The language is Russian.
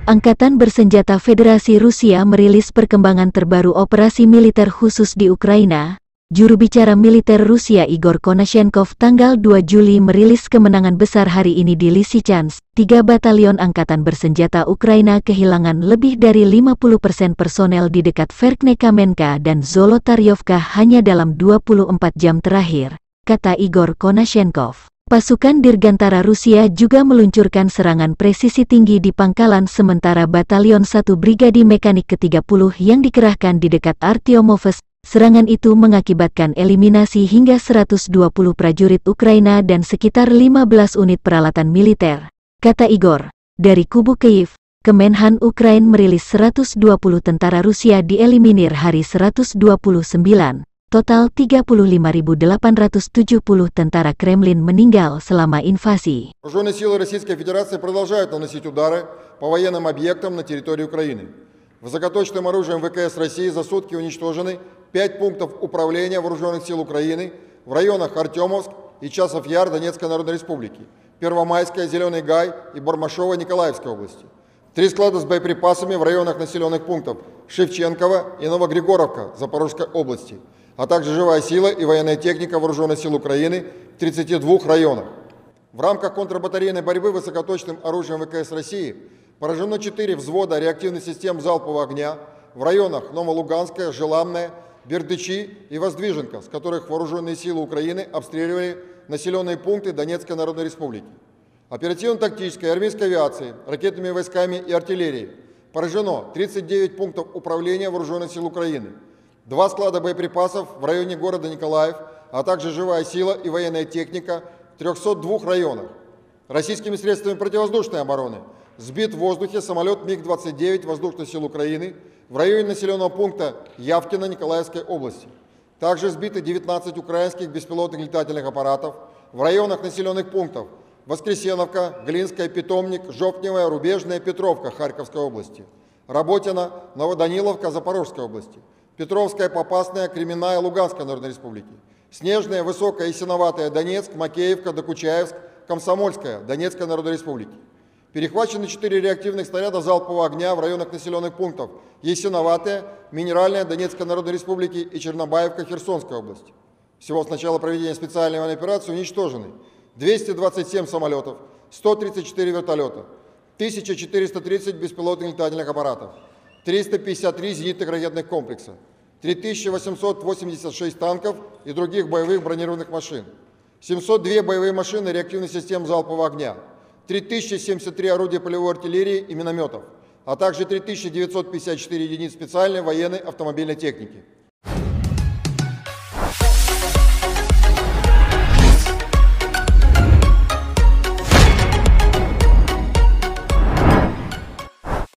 Angkatan Bersenjata Federasi Rusia merilis perkembangan terbaru operasi militer khusus di Ukraina. Juru bicara militer Rusia Igor Konashenkov tanggal 2 Juli merilis kemenangan besar hari ini di Lysychansk. 3 batalion Angkatan Bersenjata Ukraina kehilangan lebih dari 50% personel di dekat Verkhnekamenka dan Zolotaryovka hanya dalam 24 jam terakhir, kata Igor Konashenkov. Pasukan Dirgantara Rusia juga meluncurkan serangan presisi tinggi di pangkalan sementara Batalion 1 Brigadi Mekanik ke-30 yang dikerahkan di dekat Artyomovsk. Serangan itu mengakibatkan eliminasi hingga 120 prajurit Ukraina dan sekitar 15 unit peralatan militer, kata Igor. Dari kubu Kyiv, Kemenhan Ukraina merilis 120 tentara Rusia dieliminir hari 129. Total 35.870 tentara Kremlin meninggal selama invasi. Вооруженные силы Российской Федерации продолжают наносить удары по военным объектам на территории Украины. Высокоточным оружием ВКС России за сутки уничтожены 5 пунктов управления Вооруженных сил Украины в районах Артемовск и Часов Яр Донецкой Народной Республики, Первомайская, Зеленый Гай и Бормашова Николаевской области. 3 склада с боеприпасами в районах населенных пунктов Шевченково и Новогригоровка Запорожской области, а также живая сила и военная техника Вооруженных сил Украины в 32 районах. В рамках контрбатарейной борьбы высокоточным оружием ВКС России поражено 4 взвода реактивных систем залпового огня в районах Новолуганская, Желанная, Бердычи и Воздвиженка, с которых Вооруженные силы Украины обстреливали населенные пункты Донецкой Народной Республики. Оперативно-тактической армейской авиации, ракетными войсками и артиллерией поражено 39 пунктов управления Вооруженных сил Украины, 2 склада боеприпасов в районе города Николаев, а также живая сила и военная техника в 302 районах. Российскими средствами противовоздушной обороны сбит в воздухе самолет МиГ-29 Воздушных сил Украины в районе населенного пункта Явкино Николаевской области. Также сбиты 19 украинских беспилотных летательных аппаратов в районах населенных пунктов Воскресеновка, Глинская, Питомник, Жовтневая, Рубежная, Петровка Харьковской области, Работино, Новоданиловка Запорожской области, Петровская, Попасная, Кременная, Луганской Народной Республики, Снежная, Высокая и Синоватая Донецк, Макеевка, Докучаевск, Комсомольская Донецкой Народной Республики. Перехвачены 4 реактивных снаряда залпового огня в районах населенных пунктов Ясиноватая, Минеральная Донецкой Народной Республики и Чернобаевка Херсонской области. Всего с начала проведения специальной военной операции уничтожены 227 самолетов, 134 вертолета, 1430 беспилотных летательных аппаратов, 353 зенитных ракетных комплекса, 3886 танков и других боевых бронированных машин, 702 боевые машины реактивных систем залпового огня, 3073 орудия полевой артиллерии и минометов, а также 3954 единиц специальной военной автомобильной техники.